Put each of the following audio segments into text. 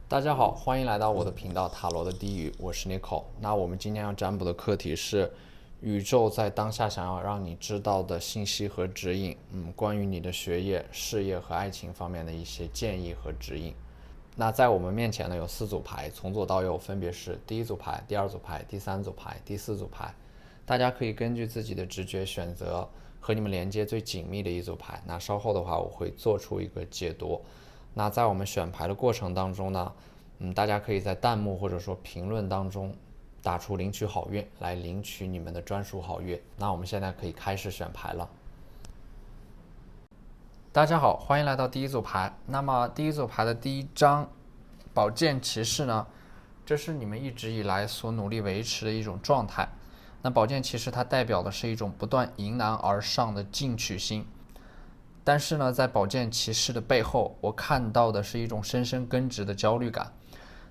大家好，欢迎来到我的频道塔罗的低语，我是 Nicole。那我们今天要占卜的课题是宇宙在当下想要让你知道的信息和指引，关于你的学业、事业和爱情方面的一些建议和指引。那在我们面前呢有4组牌，从左到右分别是第一组牌、第二组牌、第3组牌、第4组牌。大家可以根据自己的直觉选择和你们连接最紧密的一组牌。那稍后的话我会做出一个解读。那在我们选牌的过程当中呢，大家可以在弹幕或者说评论当中打出领取好运，来领取你们的专属好运。那我们现在可以开始选牌了。大家好，欢迎来到第一组牌。那么第一组牌的第一张宝剑骑士呢，这是你们一直以来所努力维持的一种状态。那宝剑骑士它代表的是一种不断迎难而上的进取心。但是呢，在宝剑骑士的背后，我看到的是一种深深根植的焦虑感。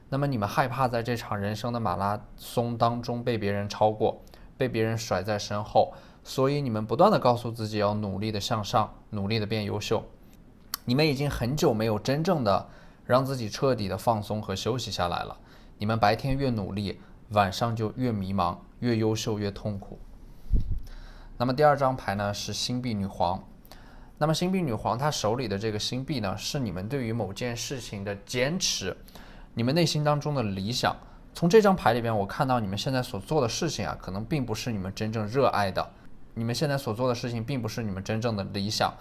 那么你们害怕在这场人生的马拉松当中被别人超过，被别人甩在身后，所以你们不断的告诉自己要努力的向上，努力的变优秀。你们已经很久没有真正的让自己彻底的放松和休息下来了。你们白天越努力，晚上就越迷茫，越优秀越痛苦。那么第二张牌呢是星币女皇。那么星币女皇她手里的这个星币呢，是你们对于某件事情的坚持，你们内心当中的理想。从这张牌里边我看到你们现在所做的事情可能并不是你们真正热爱的，你们现在所做的事情并不是你们真正的理想，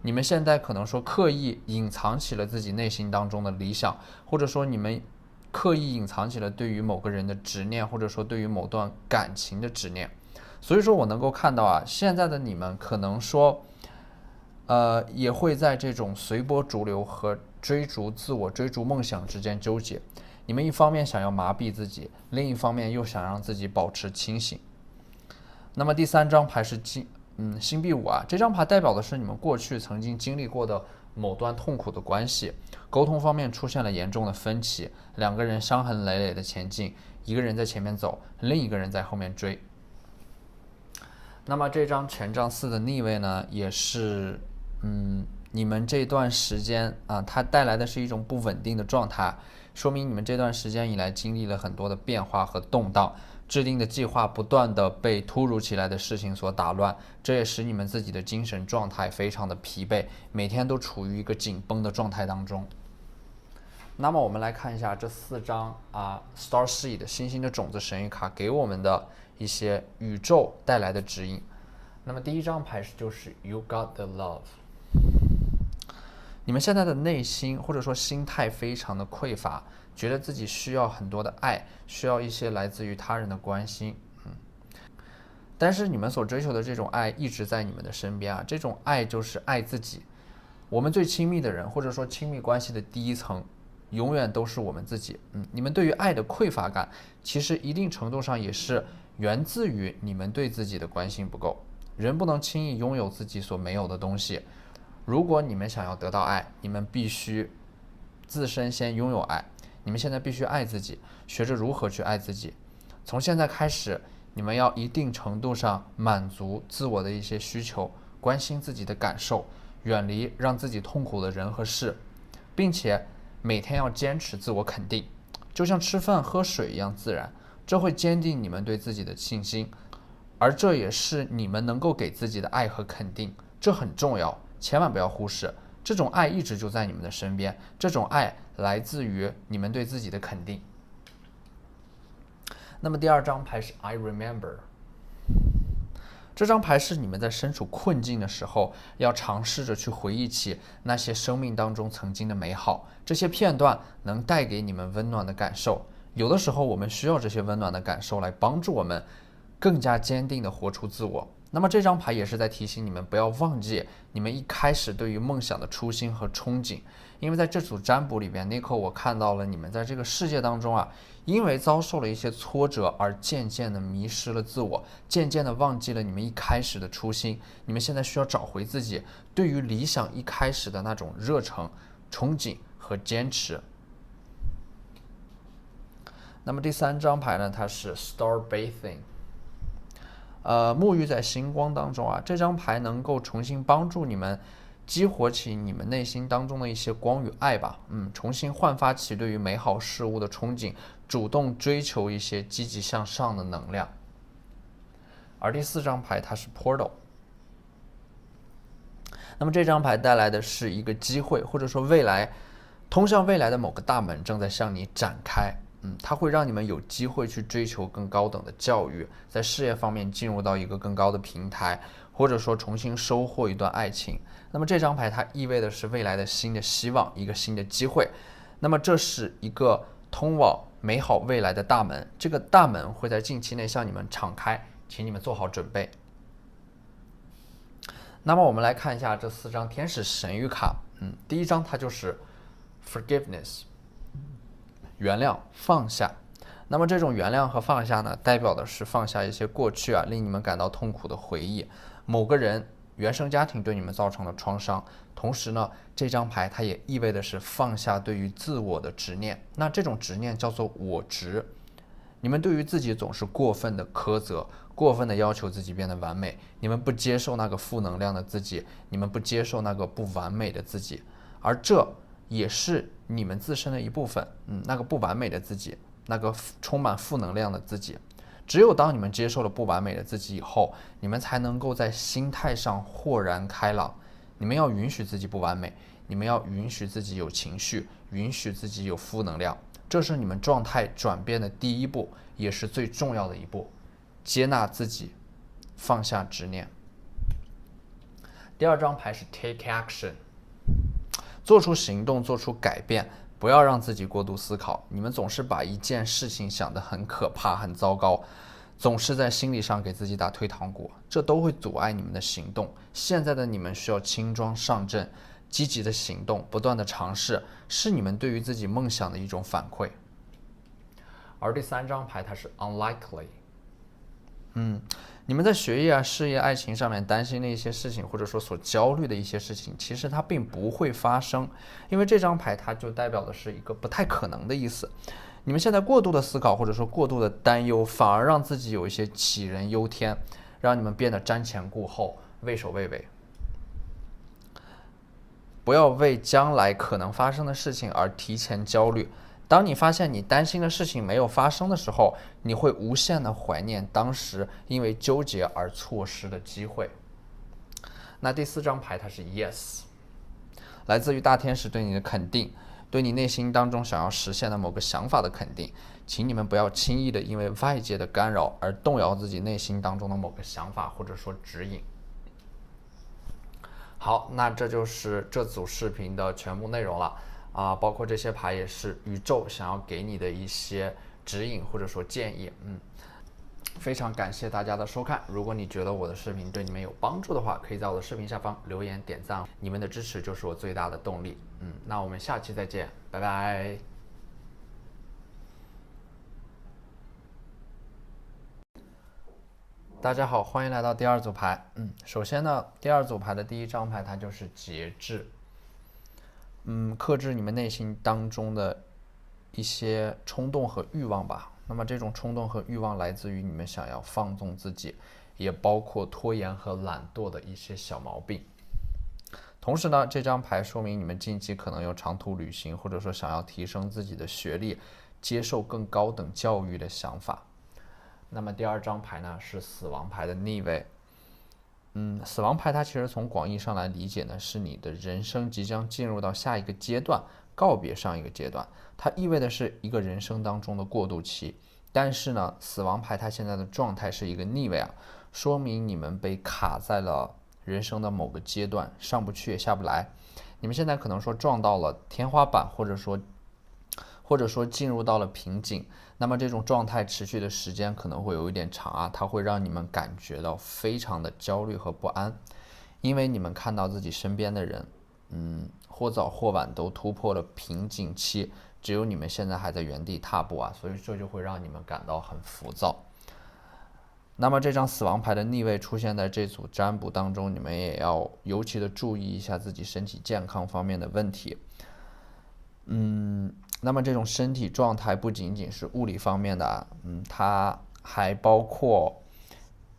你们现在可能说刻意隐藏起了自己内心当中的理想，或者说你们刻意隐藏起了对于某个人的执念，或者说对于某段感情的执念。所以说我能够看到现在的你们可能说也会在这种随波逐流和追逐自我、追逐梦想之间纠结。你们一方面想要麻痹自己，另一方面又想让自己保持清醒。那么第三张牌是星币五这张牌代表的是你们过去曾经经历过的某段痛苦的关系，沟通方面出现了严重的分歧，两个人伤痕累累的前进，一个人在前面走，另一个人在后面追。那么这张权杖4的逆位呢，也是你们这段时间它带来的是一种不稳定的状态，说明你们这段时间以来经历了很多的变化和动荡，制定的计划不断的被突如其来的事情所打乱，这也使你们自己的精神状态非常的疲惫，每天都处于一个紧绷的状态当中。那么我们来看一下这4张Star Seed 星星的种子神谕卡给我们的一些宇宙带来的指引。那么第一张牌就是 You got the love。 你们现在的内心或者说心态非常的匮乏，觉得自己需要很多的爱，需要一些来自于他人的关心。但是你们所追求的这种爱一直在你们的身边这种爱就是爱自己。我们最亲密的人或者说亲密关系的第一层永远都是我们自己。你们对于爱的匮乏感其实一定程度上也是源自于你们对自己的关心不够。人不能轻易拥有自己所没有的东西，如果你们想要得到爱，你们必须自身先拥有爱。你们现在必须爱自己，学着如何去爱自己。从现在开始，你们要一定程度上满足自我的一些需求，关心自己的感受，远离让自己痛苦的人和事，并且每天要坚持自我肯定，就像吃饭喝水一样自然，这会坚定你们对自己的信心，而这也是你们能够给自己的爱和肯定，这很重要，千万不要忽视。这种爱一直就在你们的身边，这种爱来自于你们对自己的肯定。那么第二张牌是 I remember。 这张牌是你们在身处困境的时候，要尝试着去回忆起那些生命当中曾经的美好，这些片段能带给你们温暖的感受。有的时候我们需要这些温暖的感受来帮助我们更加坚定地活出自我。那么这张牌也是在提醒你们不要忘记你们一开始对于梦想的初心和憧憬。因为在这组占卜里边 Nicole 我看到了你们在这个世界当中因为遭受了一些挫折而渐渐的迷失了自我，渐渐的忘记了你们一开始的初心。你们现在需要找回自己对于理想一开始的那种热诚、憧憬和坚持。那么第三张牌呢，它是 Star Bathing。沐浴在星光当中这张牌能够重新帮助你们激活起你们内心当中的一些光与爱吧，重新焕发起对于美好事物的憧憬，主动追求一些积极向上的能量。而第4张牌它是 Portal， 那么这张牌带来的是一个机会，或者说通向未来的某个大门正在向你展开。它会让你们有机会去追求更高等的教育，在事业方面进入到一个更高的平台，或者说重新收获一段爱情。那么这张牌它意味的是未来的新的希望，一个新的机会。那么这是一个通往美好未来的大门，这个大门会在近期内向你们敞开，请你们做好准备。那么我们来看一下这4张天使神谕卡。第一张它就是 Forgiveness， 原谅、放下。那么这种原谅和放下呢，代表的是放下一些过去令你们感到痛苦的回忆，某个人、原生家庭对你们造成的创伤。同时呢，这张牌它也意味的是放下对于自我的执念。那这种执念叫做我执。你们对于自己总是过分的苛责，过分的要求自己变得完美，你们不接受那个负能量的自己，你们不接受那个不完美的自己，而这也是你们自身的一部分。那个不完美的自己，那个充满负能量的自己，只有当你们接受了不完美的自己以后，你们才能够在心态上豁然开朗。你们要允许自己不完美，你们要允许自己有情绪，允许自己有负能量。这是你们状态转变的第一步，也是最重要的一步。接纳自己，放下执念。第2张牌是 Take Action， 做出行动，做出改变，不要让自己过度思考。你们总是把一件事情想得很可怕、很糟糕，总是在心理上给自己打退堂鼓，这都会阻碍你们的行动。现在的你们需要轻装上阵，积极的行动，不断的尝试，是你们对于自己梦想的一种反馈。而第3张牌它是 Unlikely， 你们在学业、事业、爱情上面担心的一些事情，或者说所焦虑的一些事情，其实它并不会发生，因为这张牌它就代表的是一个不太可能的意思。你们现在过度的思考，或者说过度的担忧，反而让自己有一些杞人忧天，让你们变得瞻前顾后、畏首畏尾。不要为将来可能发生的事情而提前焦虑。当你发现你担心的事情没有发生的时候，你会无限的怀念当时因为纠结而错失的机会。那第4张牌它是 Yes， 来自于大天使对你的肯定，对你内心当中想要实现的某个想法的肯定。请你们不要轻易的因为外界的干扰而动摇自己内心当中的某个想法或者说指引。好，那这就是这组视频的全部内容了。包括这些牌也是宇宙想要给你的一些指引或者说建议。非常感谢大家的收看。如果你觉得我的视频对你们有帮助的话，可以在我的视频下方留言点赞，你们的支持就是我最大的动力。那我们下期再见，拜拜。大家好，欢迎来到第2组牌。首先呢，第2组牌的第1张牌它就是节制。克制你们内心当中的一些冲动和欲望吧。那么这种冲动和欲望来自于你们想要放纵自己，也包括拖延和懒惰的一些小毛病。同时呢，这张牌说明你们近期可能有长途旅行，或者说想要提升自己的学历，接受更高等教育的想法。那么第2张牌呢是死亡牌的逆位。死亡牌它其实从广义上来理解呢，是你的人生即将进入到下一个阶段，告别上一个阶段，它意味的是一个人生当中的过渡期。但是呢，死亡牌它现在的状态是一个逆位说明你们被卡在了人生的某个阶段，上不去也下不来。你们现在可能说撞到了天花板，或者说进入到了瓶颈。那么这种状态持续的时间可能会有一点长它会让你们感觉到非常的焦虑和不安，因为你们看到自己身边的人或早或晚都突破了瓶颈期，只有你们现在还在原地踏步所以这就会让你们感到很浮躁。那么这张死亡牌的逆位出现在这组占卜当中，你们也要尤其的注意一下自己身体健康方面的问题。那么这种身体状态不仅仅是物理方面的它还包括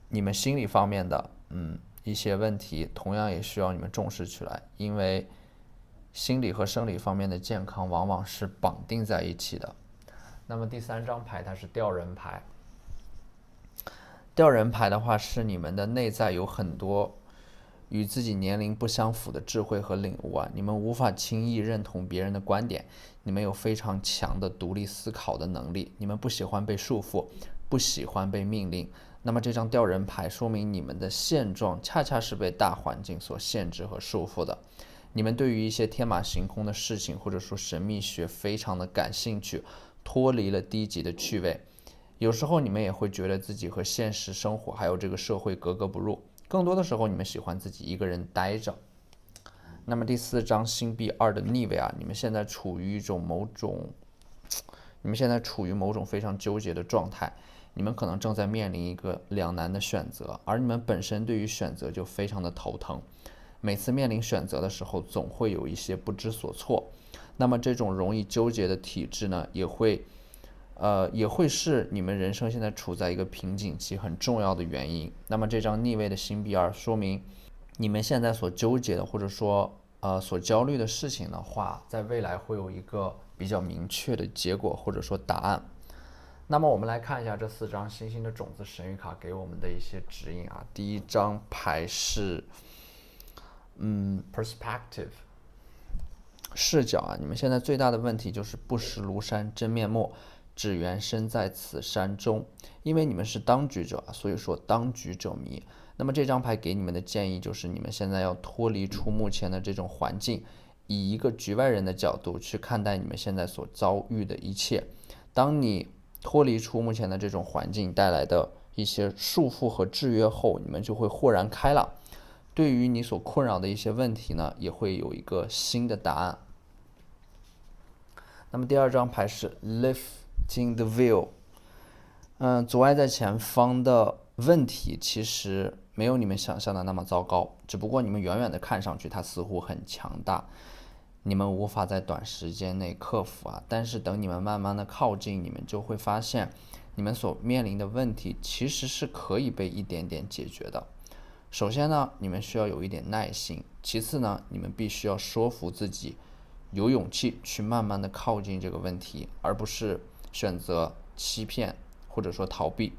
你们心理方面的一些问题，同样也需要你们重视起来，因为心理和生理方面的健康往往是绑定在一起的。那么第3张牌它是吊人牌，吊人牌的话是你们的内在有很多与自己年龄不相符的智慧和领悟啊，你们无法轻易认同别人的观点，你们有非常强的独立思考的能力，你们不喜欢被束缚，不喜欢被命令。那么这张吊人牌说明你们的现状恰恰是被大环境所限制和束缚的。你们对于一些天马行空的事情或者说神秘学非常的感兴趣，脱离了低级的趣味。有时候你们也会觉得自己和现实生活还有这个社会格格不入，更多的时候你们喜欢自己一个人待着。那么第4张星币2的逆位啊，你们现在处于某种非常纠结的状态，你们可能正在面临一个两难的选择，而你们本身对于选择就非常的头疼，每次面临选择的时候总会有一些不知所措。那么这种容易纠结的体质呢，也会是你们人生现在处在一个瓶颈期很重要的原因。那么这张逆位的星币2说明你们现在所纠结的或者说所焦虑的事情的话，在未来会有一个比较明确的结果或者说答案。那么我们来看一下这4张星星的种子神谕卡给我们的一些指引啊。第1张牌是perspective， 视角啊，你们现在最大的问题就是不识庐山真面目，只缘身在此山中。因为你们是当局者，所以说当局者迷。那么这张牌给你们的建议就是你们现在要脱离出目前的这种环境，以一个局外人的角度去看待你们现在所遭遇的一切。当你脱离出目前的这种环境带来的一些束缚和制约后，你们就会豁然开朗，对于你所困扰的一些问题呢，也会有一个新的答案。那么第2张牌是 lifting the veil， 阻碍在前方的问题其实没有你们想象的那么糟糕，只不过你们远远的看上去它似乎很强大，你们无法在短时间内克服啊。但是等你们慢慢的靠近，你们就会发现你们所面临的问题其实是可以被一点点解决的。首先呢，你们需要有一点耐心，其次呢，你们必须要说服自己有勇气去慢慢的靠近这个问题，而不是选择欺骗或者说逃避。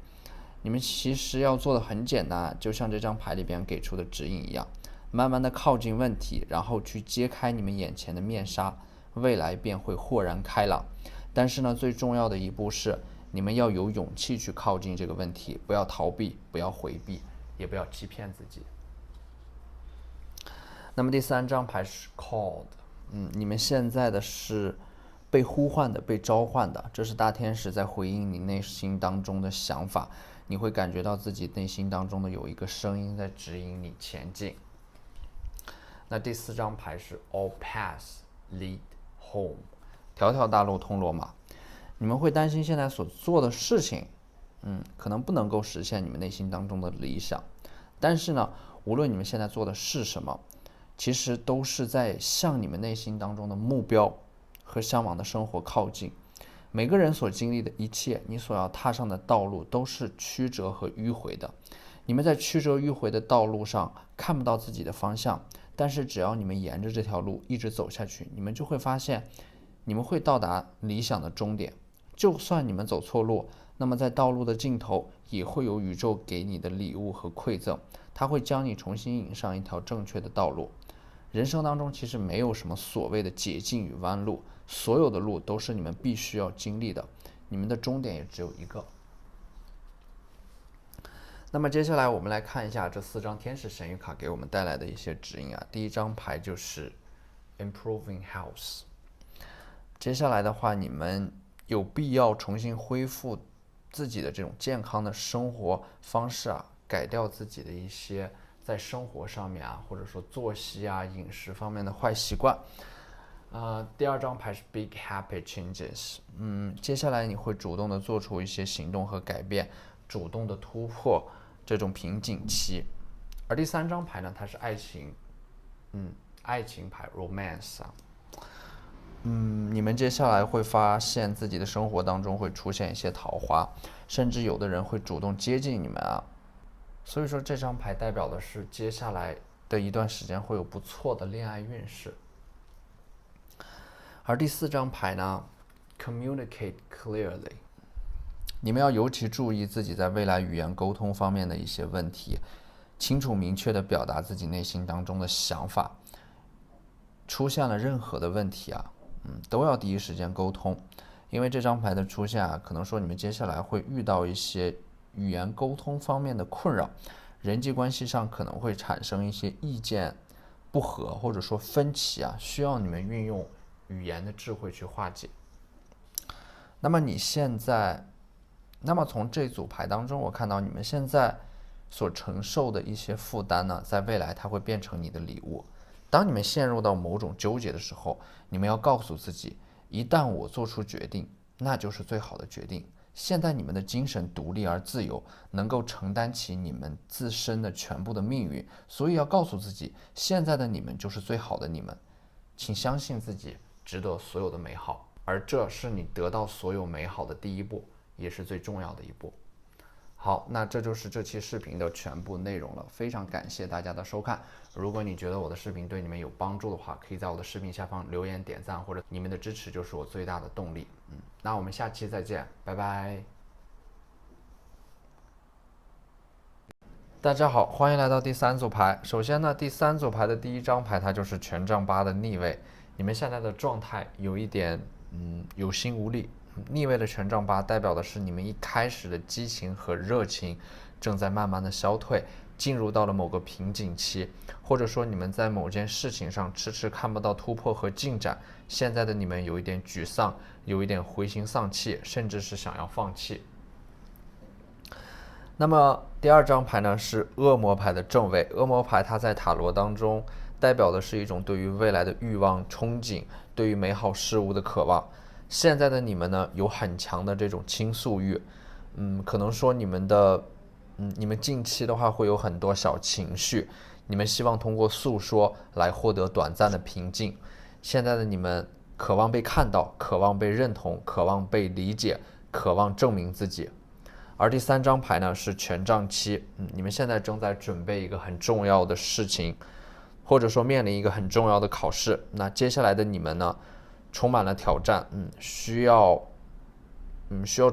你们其实要做的很简单，就像这张牌里边给出的指引一样，慢慢的靠近问题，然后去揭开你们眼前的面纱，未来便会豁然开朗。但是呢，最重要的一步是你们要有勇气去靠近这个问题，不要逃避，不要回避，也不要欺骗自己。那么第3张牌是 called， 你们现在的是被呼唤的，被召唤的，这是大天使在回应你内心当中的想法，你会感觉到自己内心当中的有一个声音在指引你前进。那第4张牌是 all paths lead home， 条条大路通罗马。你们会担心现在所做的事情可能不能够实现你们内心当中的理想，但是呢，无论你们现在做的是什么，其实都是在向你们内心当中的目标和向往的生活靠近。每个人所经历的一切，你所要踏上的道路都是曲折和迂回的。你们在曲折迂回的道路上看不到自己的方向，但是只要你们沿着这条路一直走下去，你们就会发现你们会到达理想的终点。就算你们走错路，那么在道路的尽头也会有宇宙给你的礼物和馈赠，它会将你重新引上一条正确的道路。人生当中其实没有什么所谓的捷径与弯路，所有的路都是你们必须要经历的，你们的终点也只有一个。那么接下来我们来看一下这4张天使神谕卡给我们带来的一些指引啊。第1张牌就是 improving health， 接下来的话，你们有必要重新恢复自己的这种健康的生活方式啊，改掉自己的一些在生活上面啊，或者说作息啊、饮食方面的坏习惯。第2张牌是 big happy changes， 接下来你会主动的做出一些行动和改变，主动的突破这种瓶颈期。而第3张牌呢，它是爱情牌 romance 啊。你们接下来会发现自己的生活当中会出现一些桃花，甚至有的人会主动接近你们啊。所以说这张牌代表的是接下来的一段时间会有不错的恋爱运势。而第4张牌呢 ，communicate clearly， 你们要尤其注意自己在未来语言沟通方面的一些问题，清楚明确地表达自己内心当中的想法。出现了任何的问题啊，都要第一时间沟通，因为这张牌的出现啊，可能说你们接下来会遇到一些语言沟通方面的困扰，人际关系上可能会产生一些意见不合或者说分歧啊，需要你们运用语言的智慧去化解。那么从这组牌当中，我看到你们现在所承受的一些负担呢，在未来它会变成你的礼物。当你们陷入到某种纠结的时候，你们要告诉自己，一旦我做出决定，那就是最好的决定。现在你们的精神独立而自由，能够承担起你们自身的全部的命运，所以要告诉自己，现在的你们就是最好的你们，请相信自己值得所有的美好，而这是你得到所有美好的第一步，也是最重要的一步。好，那这就是这期视频的全部内容了，非常感谢大家的收看。如果你觉得我的视频对你们有帮助的话，可以在我的视频下方留言点赞，或者你们的支持就是我最大的动力。那我们下期再见，拜拜。大家好，欢迎来到第3组牌。首先呢，第3组牌的第1张牌它就是权杖8的逆位，你们现在的状态有一点有心无力。逆位的权杖8代表的是你们一开始的激情和热情正在慢慢的消退，进入到了某个瓶颈期，或者说你们在某件事情上迟迟看不到突破和进展，现在的你们有一点沮丧，有一点灰心丧气，甚至是想要放弃。那么第2张牌呢是恶魔牌的正位，恶魔牌它在塔罗当中代表的是一种对于未来的欲望憧憬，对于美好事物的渴望。现在的你们呢，有很强的这种倾诉欲，可能说你们近期的话会有很多小情绪，你们希望通过诉说来获得短暂的平静。现在的你们渴望被看到，渴望被认同，渴望被理解，渴望证明自己。而第3张牌呢是权杖7，你们现在正在准备一个很重要的事情，或者说面临一个很重要的考试。那接下来的你们呢，充满了挑战，需要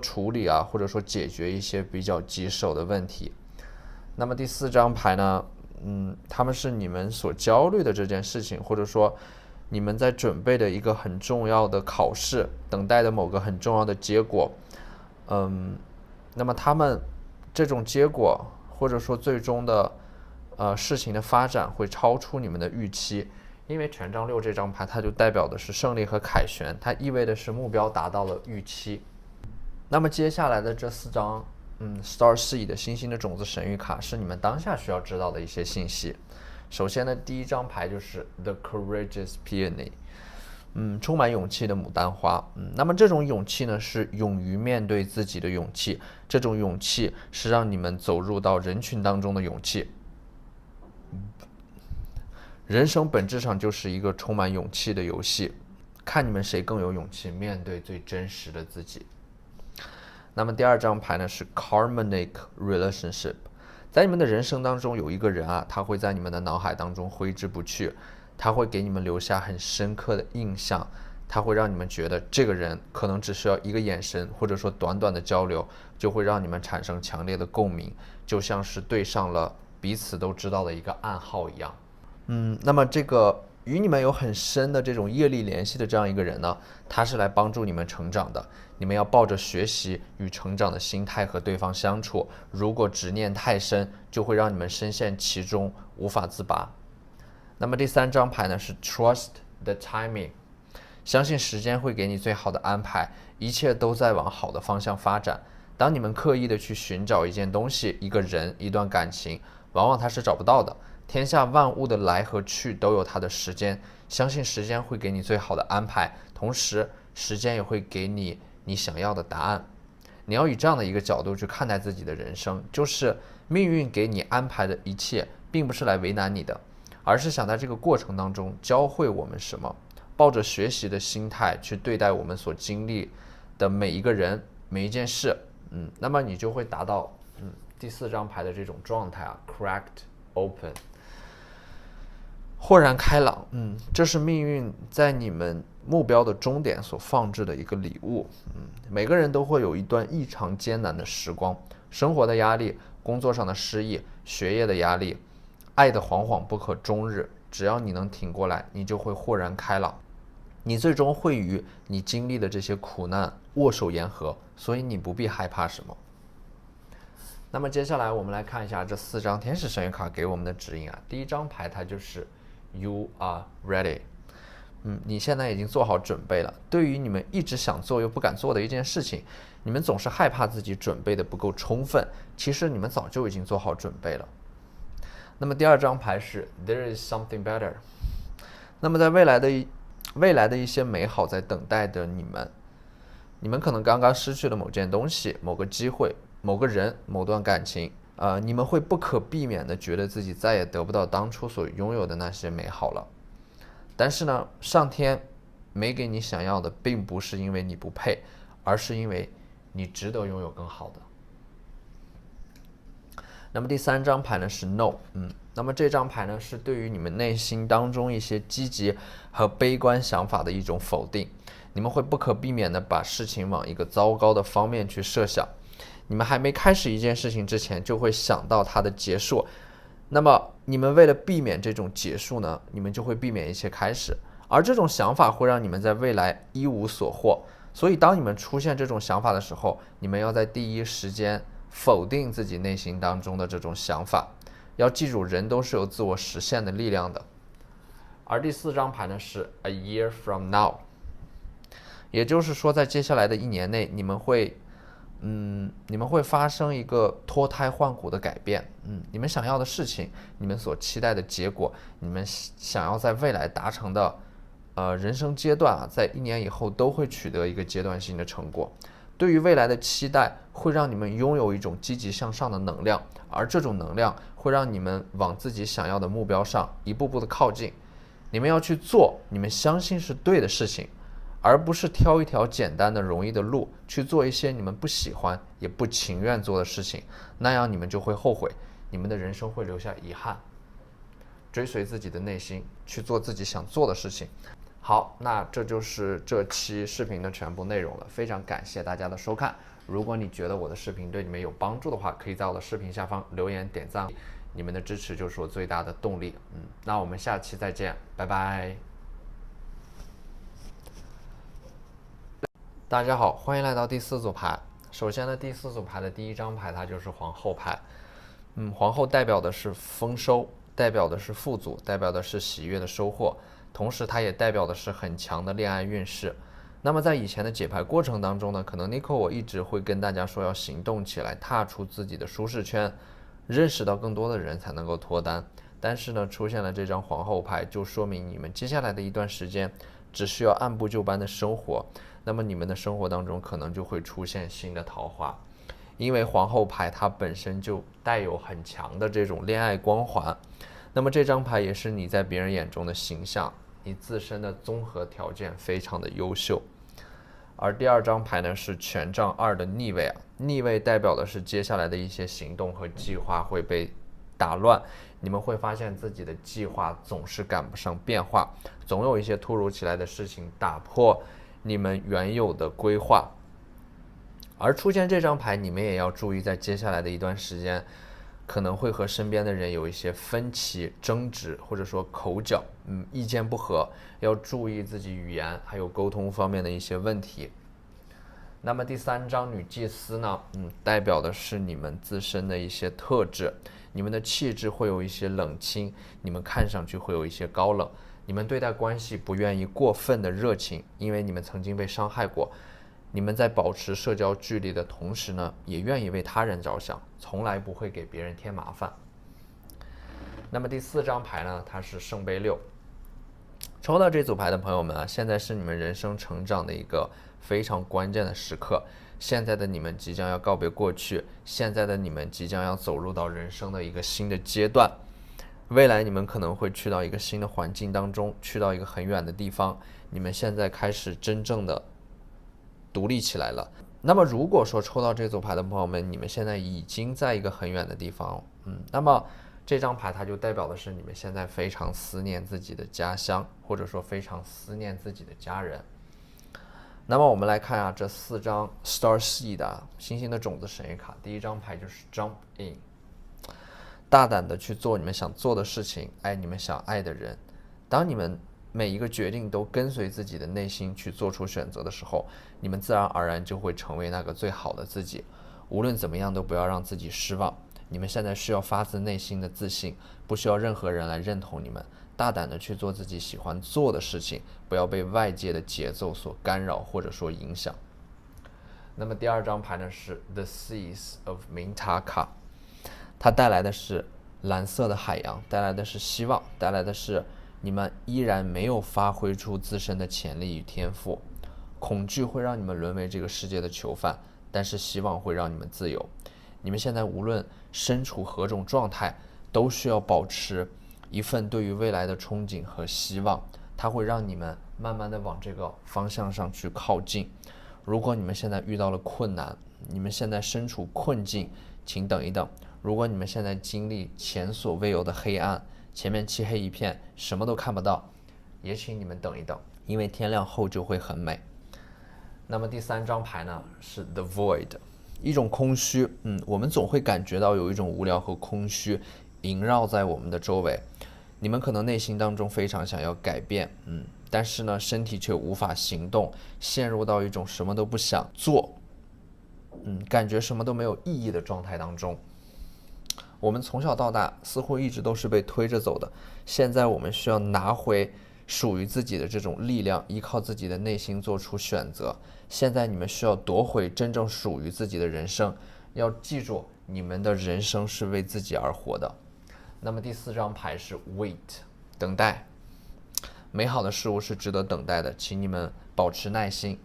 处理啊，或者说解决一些比较棘手的问题。那么第4张牌呢，他们是你们所焦虑的这件事情，或者说你们在准备的一个很重要的考试，等待的某个很重要的结果。那么他们这种结果，或者说最终的事情的发展会超出你们的预期。因为权杖6这张牌它就代表的是胜利和凯旋，它意味的是目标达到了预期。那么接下来的这4张Star Seed 的星星的种子神谕卡是你们当下需要知道的一些信息。首先呢，第1张牌就是 The Courageous Peony， 充满勇气的牡丹花。那么这种勇气呢，是勇于面对自己的勇气，这种勇气是让你们走入到人群当中的勇气。人生本质上就是一个充满勇气的游戏，看你们谁更有勇气面对最真实的自己。那么第2张牌呢是 Karmic Relationship， 在你们的人生当中有一个人啊，他会在你们的脑海当中挥之不去，他会给你们留下很深刻的印象，他会让你们觉得这个人可能只需要一个眼神，或者说短短的交流，就会让你们产生强烈的共鸣，就像是对上了彼此都知道的一个暗号一样。那么这个与你们有很深的这种业力联系的这样一个人呢，他是来帮助你们成长的。你们要抱着学习与成长的心态和对方相处，如果执念太深，就会让你们深陷其中无法自拔。那么第3张牌呢是 Trust the Timing， 相信时间会给你最好的安排，一切都在往好的方向发展。当你们刻意的去寻找一件东西、一个人、一段感情，往往它是找不到的。天下万物的来和去都有它的时间，相信时间会给你最好的安排，同时时间也会给你想要的答案。你要以这样的一个角度去看待自己的人生，就是命运给你安排的一切并不是来为难你的，而是想在这个过程当中教会我们什么，抱着学习的心态去对待我们所经历的每一个人每一件事，那么你就会达到第4张牌的这种状态啊 ，cracked open， 豁然开朗。这是命运在你们目标的终点所放置的一个礼物。每个人都会有一段异常艰难的时光，生活的压力，工作上的失意，学业的压力，爱的惶惶不可终日。只要你能挺过来，你就会豁然开朗。你最终会与你经历的这些苦难握手言和，所以你不必害怕什么。那么接下来我们来看一下这4张天使神谕卡给我们的指引啊。第1张牌它就是 You are ready。你现在已经做好准备了。对于你们一直想做又不敢做的一件事情，你们总是害怕自己准备的不够充分，其实你们早就已经做好准备了。那么第2张牌是 There is something better。那么在未来的一些美好在等待着你们。你们可能刚刚失去了某件东西、某个机会、某个人、某段感情，你们会不可避免的觉得自己再也得不到当初所拥有的那些美好了。但是呢，上天没给你想要的，并不是因为你不配，而是因为你值得拥有更好的。那么第3张牌呢是 No。那么这张牌呢是对于你们内心当中一些积极和悲观想法的一种否定。你们会不可避免的把事情往一个糟糕的方面去设想。你们还没开始一件事情之前，就会想到它的结束。那么你们为了避免这种结束呢，你们就会避免一切开始。而这种想法会让你们在未来一无所获。所以当你们出现这种想法的时候，你们要在第一时间否定自己内心当中的这种想法。要记住，人都是有自我实现的力量的。而第4张牌呢是 A year from now。也就是说，在接下来的1年内，你们会发生一个脱胎换骨的改变。你们想要的事情，你们所期待的结果，你们想要在未来达成的人生阶段啊，在1年以后都会取得一个阶段性的成果。对于未来的期待会让你们拥有一种积极向上的能量，而这种能量会让你们往自己想要的目标上一步步的靠近。你们要去做你们相信是对的事情，而不是挑一条简单的容易的路去做一些你们不喜欢也不情愿做的事情，那样你们就会后悔，你们的人生会留下遗憾。追随自己的内心，去做自己想做的事情。好，那这就是这期视频的全部内容了，非常感谢大家的收看。如果你觉得我的视频对你们有帮助的话，可以在我的视频下方留言点赞，你们的支持就是我最大的动力。那我们下期再见，拜拜。大家好，欢迎来到第4组牌。首先呢，第4组牌的第1张牌它就是皇后牌。皇后代表的是丰收，代表的是富足，代表的是喜悦的收获，同时它也代表的是很强的恋爱运势。那么在以前的解牌过程当中呢，可能 Nico 我一直会跟大家说要行动起来，踏出自己的舒适圈，认识到更多的人才能够脱单。但是呢，出现了这张皇后牌，就说明你们接下来的一段时间只需要按部就班的生活，那么你们的生活当中可能就会出现新的桃花。因为皇后牌它本身就带有很强的这种恋爱光环，那么这张牌也是你在别人眼中的形象，你自身的综合条件非常的优秀。而第2张牌呢是权杖2的逆位啊，逆位代表的是接下来的一些行动和计划会被打乱，你们会发现自己的计划总是赶不上变化，总有一些突如其来的事情打破你们原有的规划。而出现这张牌，你们也要注意，在接下来的一段时间可能会和身边的人有一些分歧、争执，或者说口角，意见不合，要注意自己语言还有沟通方面的一些问题。那么第3张女祭司呢，代表的是你们自身的一些特质，你们的气质会有一些冷清，你们看上去会有一些高冷，你们对待关系不愿意过分的热情，因为你们曾经被伤害过。你们在保持社交距离的同时呢，也愿意为他人着想，从来不会给别人添麻烦。那么第4张牌呢，它是圣杯6。抽到这组牌的朋友们啊，现在是你们人生成长的一个非常关键的时刻。现在的你们即将要告别过去，现在的你们即将要走入到人生的一个新的阶段。未来你们可能会去到一个新的环境当中，去到一个很远的地方。你们现在开始真正的独立起来了，那么如果说抽到这组牌的朋友们，你们现在已经在一个很远的地方，那么这张牌它就代表的是你们现在非常思念自己的家乡，或者说非常思念自己的家人。那么我们来看啊，这4张 Star Seed 星星的种子神谕卡，第一张牌就是 Jump In， 大胆的去做你们想做的事情，爱你们想爱的人。当你们每一个决定都跟随自己的内心去做出选择的时候，你们自然而然就会成为那个最好的自己。无论怎么样都不要让自己失望。你们现在需要发自内心的自信，不需要任何人来认同你们。大胆的去做自己喜欢做的事情，不要被外界的节奏所干扰或者说影响。那么第二张牌呢是 The Seas of Mintaka， 它带来的是蓝色的海洋，带来的是希望，带来的是你们依然没有发挥出自身的潜力与天赋。恐惧会让你们沦为这个世界的囚犯，但是希望会让你们自由。你们现在无论身处何种状态，都需要保持一份对于未来的憧憬和希望，它会让你们慢慢的往这个方向上去靠近。如果你们现在遇到了困难，你们现在身处困境，请等一等。如果你们现在经历前所未有的黑暗，前面漆黑一片，什么都看不到，也请你们等一等，因为天亮后就会很美。那么第三张牌呢是 The Void， 一种空虚。我们总会感觉到有一种无聊和空虚萦绕在我们的周围。你们可能内心当中非常想要改变，但是呢身体却无法行动，陷入到一种什么都不想做，感觉什么都没有意义的状态当中。我们从小到大似乎一直都是被推着走的，现在我们需要拿回属于自己的这种力量，依靠自己的内心做出选择。现在你们需要夺回真正属于自己的人生，要记住你们的人生是为自己而活的。那么第4张牌是 Wait， 等待。美好的事物是值得等待的，请你们保持耐心。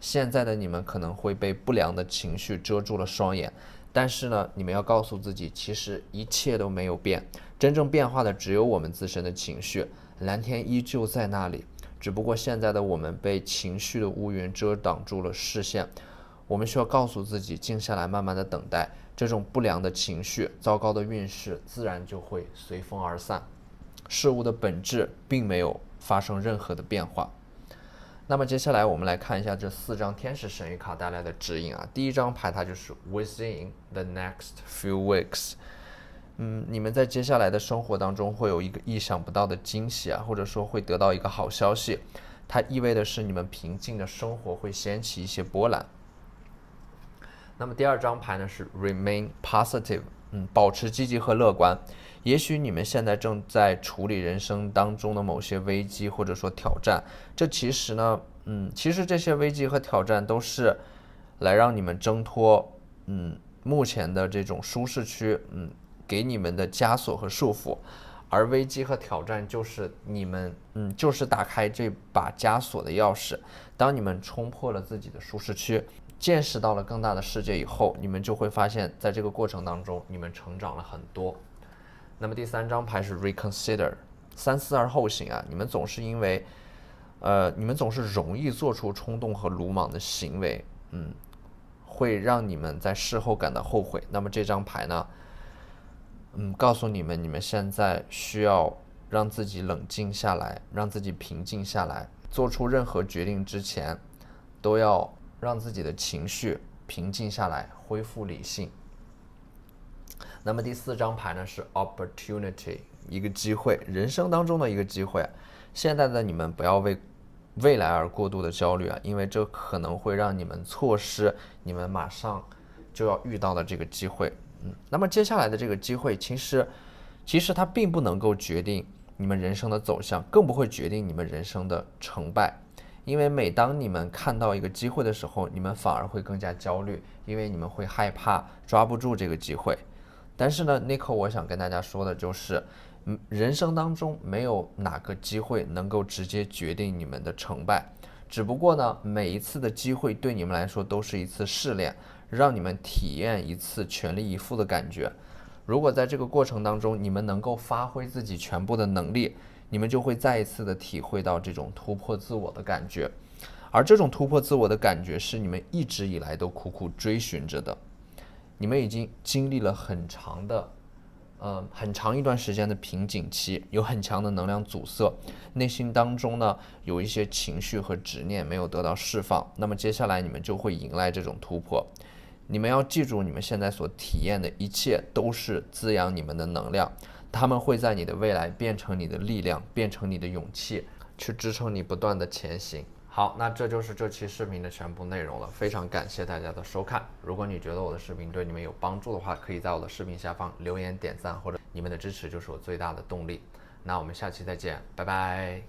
现在的你们可能会被不良的情绪遮住了双眼，但是呢，你们要告诉自己，其实一切都没有变，真正变化的只有我们自身的情绪，蓝天依旧在那里，只不过现在的我们被情绪的乌云遮挡住了视线。我们需要告诉自己，静下来，慢慢的等待，这种不良的情绪、糟糕的运势自然就会随风而散。事物的本质并没有发生任何的变化。那么接下来我们来看一下这4张天使神谕卡带来的指引啊。第一张牌它就是 Within the next few weeks，你们在接下来的生活当中会有一个意想不到的惊喜啊，或者说会得到一个好消息，它意味的是你们平静的生活会掀起一些波澜。那么第2张牌呢是 Remain Positive，保持积极和乐观。也许你们现在正在处理人生当中的某些危机或者说挑战，这其实这些危机和挑战都是来让你们挣脱目前的这种舒适区给你们的枷锁和束缚，而危机和挑战就是你们就是打开这把枷锁的钥匙。当你们冲破了自己的舒适区，见识到了更大的世界以后，你们就会发现在这个过程当中你们成长了很多。那么第3张牌是 Reconsider， 三思而后行啊。你们总是容易做出冲动和鲁莽的行为，会让你们在事后感到后悔。那么这张牌呢告诉你们，你们现在需要让自己冷静下来，让自己平静下来，做出任何决定之前都要让自己的情绪平静下来，恢复理性。那么第4张牌呢是 Opportunity， 一个机会，人生当中的一个机会。现在的你们不要为未来而过度的焦虑啊，因为这可能会让你们错失你们马上就要遇到的这个机会。那么接下来的这个机会其实它并不能够决定你们人生的走向，更不会决定你们人生的成败。因为每当你们看到一个机会的时候，你们反而会更加焦虑，因为你们会害怕抓不住这个机会。但是呢，Nico我想跟大家说的就是，人生当中没有哪个机会能够直接决定你们的成败，只不过呢，每一次的机会对你们来说都是一次试炼，让你们体验一次全力以赴的感觉。如果在这个过程当中你们能够发挥自己全部的能力，你们就会再一次的体会到这种突破自我的感觉。而这种突破自我的感觉是你们一直以来都苦苦追寻着的。你们已经经历了很长一段时间的瓶颈期，有很强的能量阻塞，内心当中呢有一些情绪和执念没有得到释放。那么接下来你们就会迎来这种突破。你们要记住，你们现在所体验的一切都是滋养你们的能量，它们会在你的未来变成你的力量，变成你的勇气，去支撑你不断的前行。好，那这就是这期视频的全部内容了，非常感谢大家的收看。如果你觉得我的视频对你们有帮助的话，可以在我的视频下方留言点赞，或者你们的支持就是我最大的动力。那我们下期再见，拜拜。